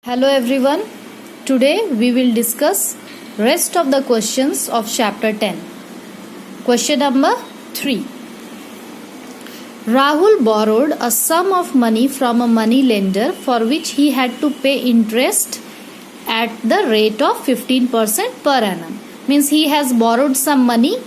Hello everyone. Today we will discuss rest of the questions of chapter 10. Question number 3. Rahul borrowed a sum of money from a money lender for which he had to pay interest at the rate of 15% per annum. Means he has borrowed some money.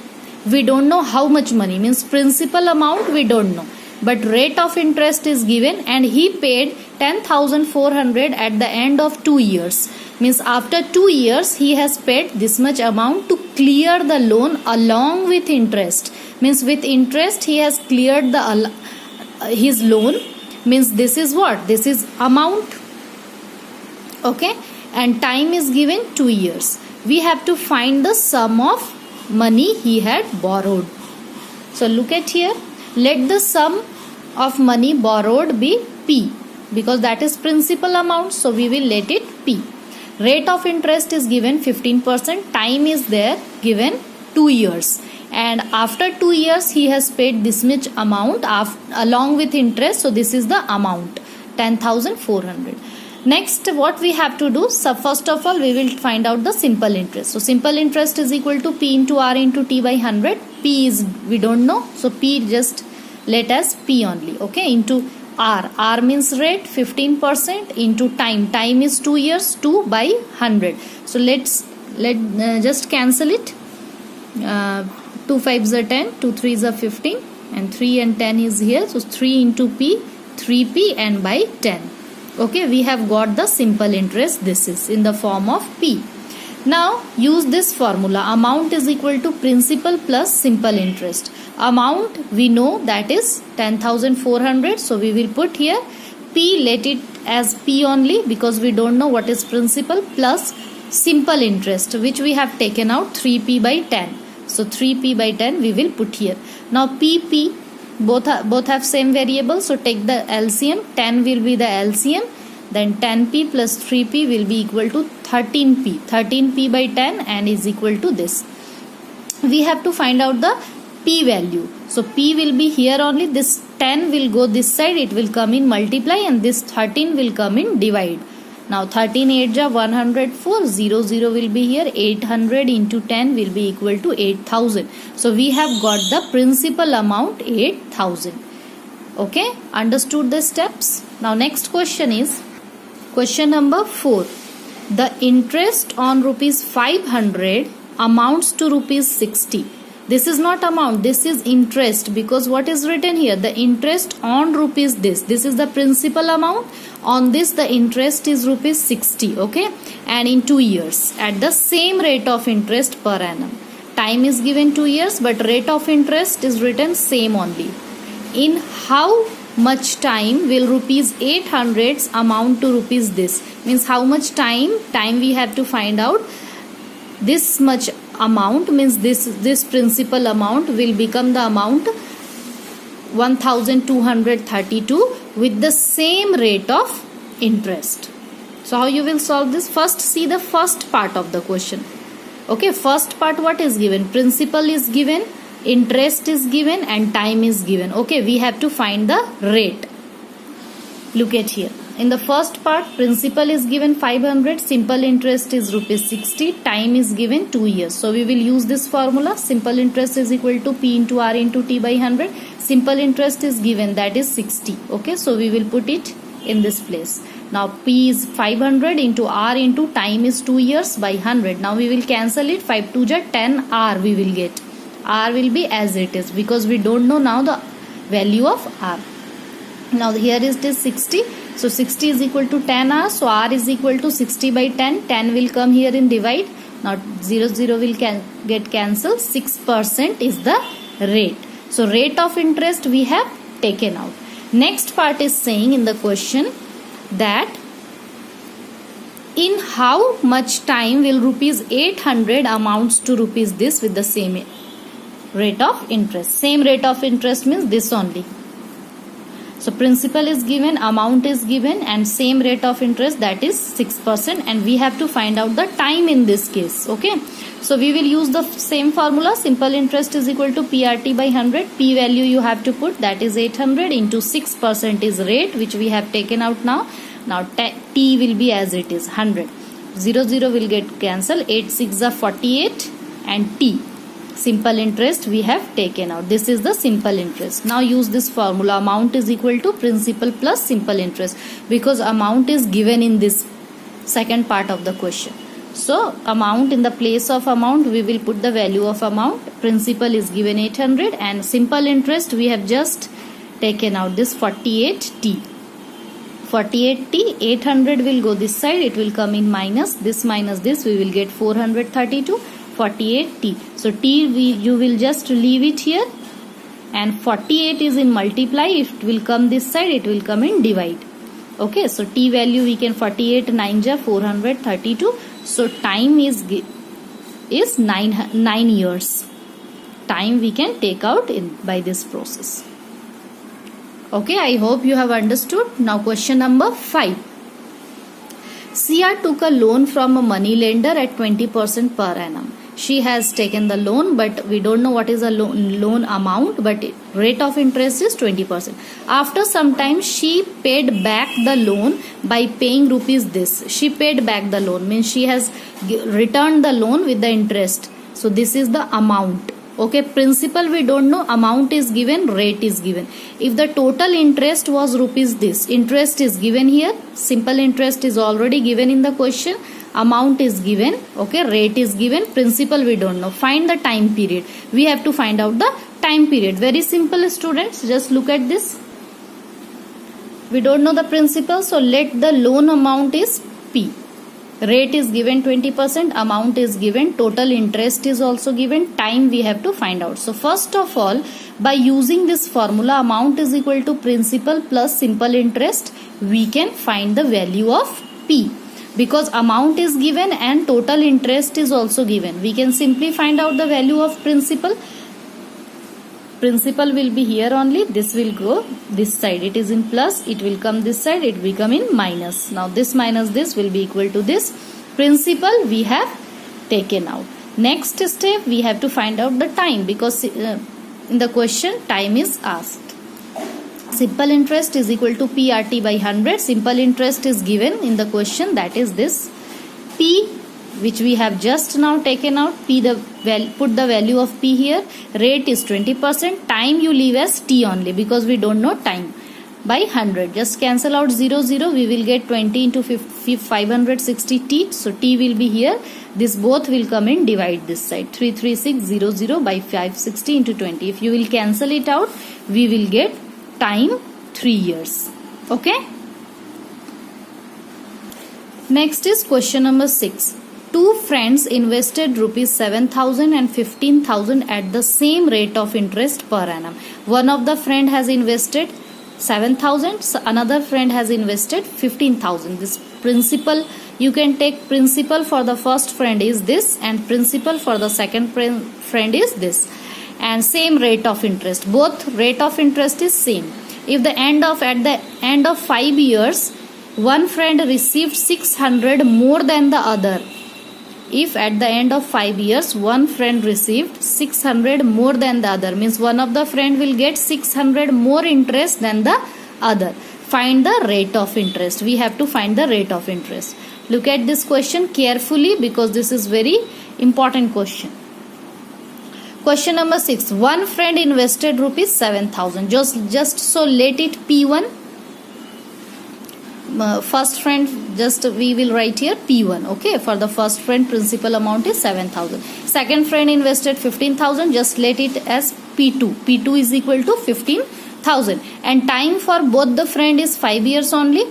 We don't know how much money. Means principal amount we don't know. But rate of interest is given and he paid 10,400 at the end of 2 years. Means after 2 years he has paid this much amount to clear the loan along with interest. Means with interest he has cleared his loan. Means this is what? This is amount. Okay. And time is given 2 years. We have to find the sum of money he had borrowed. So look at here. Let the sum of money borrowed be P, because that is principal amount, so we will let it P. Rate of interest is given 15%, time is there given 2 years, and after 2 years he has paid this much amount along with interest, so this is the amount 10,400. Next, what we have to do, so first of all we will find out the simple interest. So simple interest is equal to P into R into T by 100. P is we don't know, so P just let us P only, okay, into R means rate 15% into time is 2 years, 2 by 100. So let just cancel it. 2 5s are 10, 2 3s are 15, and 3 and 10 is here, so 3 into P, 3P and by 10. Okay, we have got the simple interest. This is in the form of P. Now use this formula. Amount is equal to principal plus simple interest. Amount we know that is 10,400. So we will put here P, let it as P only because we don't know what is principal, plus simple interest which we have taken out 3P by 10. So 3P by 10 we will put here. Now PP both have same variable, so take the LCM. 10 will be the LCM, then 10P plus 3P will be equal to 13P. 13P by 10 and is equal to this. We have to find out the P value. So P will be here only. This 10 will go this side, it will come in multiply, and this 13 will come in divide. Now 13 8 ja 104, 0 0 will be here, 800 into 10 will be equal to 8,000. So we have got the principal amount 8,000. Okay, understood the steps? Now next question is question number 4. The interest on rupees 500 amounts to rupees 60. This is not amount, this is interest, because what is written here? The interest on rupees this is the principal amount. On this the interest is rupees 60. Okay, and in 2 years at the same rate of interest per annum. Time is given 2 years, but rate of interest is written same only. In how much time will rupees 800 amount to rupees this? Means how much time we have to find out. This much amount means this principal amount will become the amount 1232 with the same rate of interest. So how you will solve this? First see the first part of the question. Okay, first part what is given? Principal is given, interest is given, and time is given. Okay, we have to find the rate. Look at here. In the first part, principal is given 500, simple interest is rupees 60, time is given 2 years. So we will use this formula. Simple interest is equal to P into R into T by 100. Simple interest is given, that is 60. Okay, so we will put it in this place. Now P is 500 into R into time is 2 years by 100. Now we will cancel it. 5 2 ja 10 R we will get. R will be as it is because we don't know now the value of R. Now here is this 60. So 60 is equal to 10 R. So R is equal to 60 by 10. 10 will come here in divide. Now 0 0 will get cancelled. 6% is the rate. So rate of interest we have taken out. Next part is saying in the question that in how much time will rupees 800 amounts to rupees this with the same rate of interest. Same rate of interest means this only. So principal is given, amount is given, and same rate of interest, that is 6%, and we have to find out the time in this case. Okay, so we will use the same formula. Simple interest is equal to PRT by 100. P value you have to put, that is 800 into 6% is rate which we have taken out now. Now t will be as it is 100. 0 will get cancelled. 8 6 are 48 and t. Simple interest we have taken out. This is the simple interest. Now use this formula. Amount is equal to principal plus simple interest, because amount is given in this second part of the question. So amount, in the place of amount we will put the value of amount. Principal is given 800 and simple interest we have just taken out this 48t. 48t, 800 will go this side, it will come in minus this, we will get 432. 48t. So t you will just leave it here, and 48 is in multiply. It will come this side, it will come in divide. Okay, so t value we can 48 9 ja 432. So time is 9 years. Time we can take out in by this process. Okay, I hope you have understood. Now question number 5. Sia took a loan from a money lender at 20% per annum. She has taken the loan, but we don't know what is a loan amount, but rate of interest is 20%. After some time, she paid back the loan by paying rupees this. She paid back the loan, means she has returned the loan with the interest. So this is the amount. Okay, principal we don't know, amount is given, rate is given. If the total interest was rupees this, interest is given here, simple interest is already given in the question, amount is given, okay, rate is given, principal we don't know. Find the time period. We have to find out the time period. Very simple, students, just look at this. We don't know the principal, so let the loan amount is P. Rate is given 20%, amount is given, total interest is also given, time we have to find out. So first of all, by using this formula, amount is equal to principal plus simple interest, we can find the value of P. Because amount is given and total interest is also given, we can simply find out the value of principal. Principal will be here only, this will go this side, it is in plus, it will come this side, it will come in minus. Now this minus this will be equal to this. Principal we have taken out. Next step, we have to find out the time, because in the question time is asked. Simple interest is equal to PRT by 100. Simple interest is given in the question, that is this. P, which we have just now taken out, P put the value of P here. Rate is 20%. Time you leave as T only, because we don't know time, by 100. Just cancel out 0 0. We will get 20 into 560 T. So T will be here. This both will come in, divide this side. 33600 by 560 into 20. If you will cancel it out, we will get time 3 years. Okay. Next is question number 6. Two friends invested rupees 7,000 and 15,000 at the same rate of interest per annum. One of the friend has invested 7,000, another friend has invested 15,000. This principal, you can take principal for the first friend is this, and principal for the second friend is this, and same rate of interest. Both rate of interest is same. If at the end of 5 years, one friend received 600 more than the other. If at the end of 5 years, one friend received 600 more than the other, means one of the friend will get 600 more interest than the other. Find the rate of interest. We have to find the rate of interest. Look at this question carefully, because this is very important question. Question number 6. One friend invested rupees 7,000. Just so let it P1. First friend, just we will write here P1. Okay, for the first friend, principal amount is 7,000. Second friend invested 15,000. Just let it as P2. P2 is equal to 15,000. And time for both the friend is 5 years only.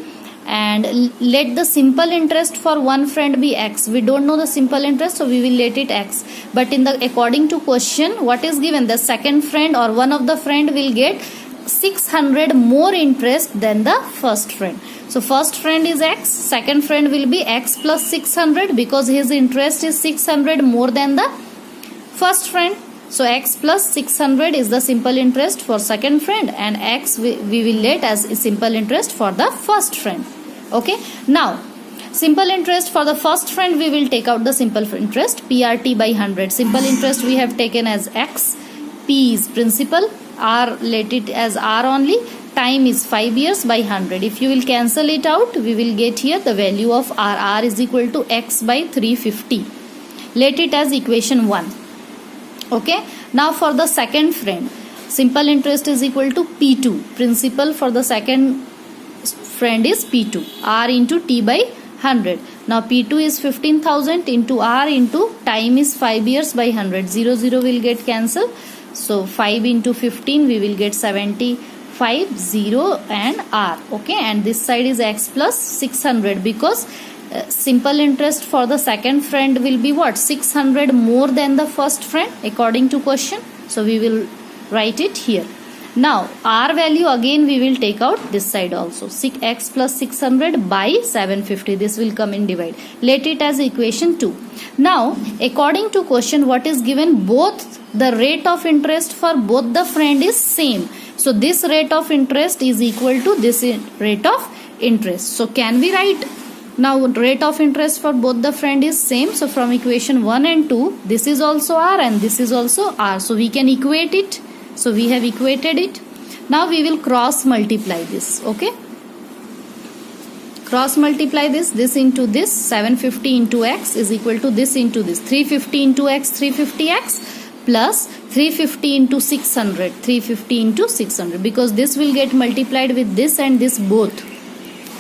And let the simple interest for one friend be X. We don't know the simple interest, so we will let it X. But according to question, what is given? The second friend or one of the friend will get 600 more interest than the first friend. So first friend is X, second friend will be X plus 600, because his interest is 600 more than the first friend. So X plus 600 is the simple interest for second friend, and X we will let as simple interest for the first friend. Okay. Now simple interest for the first friend, we will take out the simple interest, PRT by 100. Simple interest we have taken as X, P is principal, R let it as R only, time is 5 years by 100. If you will cancel it out, we will get here the value of r. R is equal to x by 350. Let it as equation 1. Okay. Now for the second friend, simple interest is equal to P2. Principal for the second friend is P2. R into T by 100. Now P2 is 15,000 into R into time is 5 years by 100. 0, 0 will get cancelled. So 5 into 15 we will get 75, 0 and R. Okay, and this side is x plus 600 because simple interest for the second friend will be what? 600 more than the first friend according to question. So we will write it here. Now R value again we will take out this side also. 6x plus 600 by 750. This will come in divide. Let it as equation 2. Now according to question what is given, both the rate of interest for both the friend is same. So this rate of interest is equal to this rate of interest. So can we write now rate of interest for both the friend is same. So from equation 1 and 2 this is also R and this is also R. So we can equate it. So we have equated it. Now we will cross multiply this. Okay. Cross multiply this into this. 750 into x is equal to this into this. 350 into x, 350x plus 350 into 600. 350 into 600 because this will get multiplied with this and this both.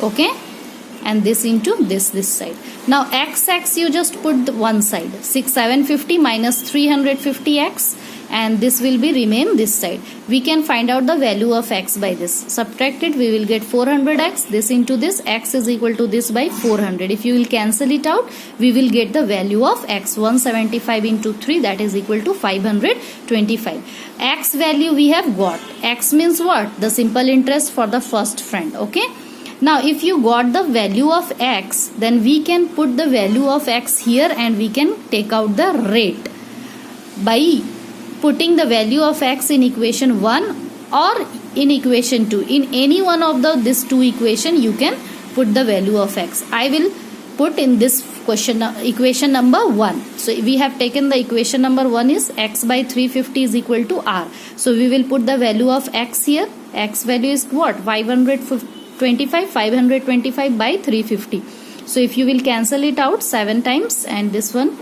Okay. And this into this side. Now x you just put one side. 750 minus 350x. And this will be remain this side. We can find out the value of x by this. Subtract it, we will get 400x. This into this, x is equal to this by 400. If you will cancel it out, we will get the value of x. 175 into 3, that is equal to 525. X value we have got. X means what? The simple interest for the first friend. Okay. Now if you got the value of x, then we can put the value of x here and we can take out the rate by putting the value of x in equation 1 or in equation 2. In any one of this two equation you can put the value of x. I will put in this question equation number 1. So we have taken the equation number 1 is x by 350 is equal to r. So we will put the value of x here. X value is what? 525 by 350. So if you will cancel it out 7 times and this one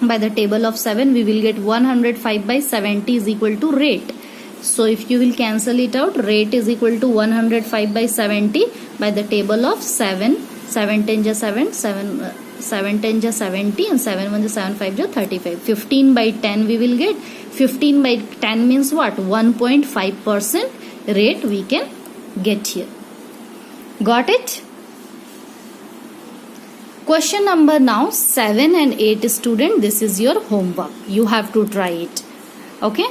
by the table of 7 we will get 105 by 70 is equal to rate. So if you will cancel it out, rate is equal to 105 by 70 by the table of 7. 7 10 ja 7, 7 10 ja 70 and 7 1 ja 7 5 ja 35. 15 by 10 we will get. 15 by 10 means what? 1.5% rate we can get here. Got it? Question number now 7 and 8 student, this is your homework. You have to try it. Okay.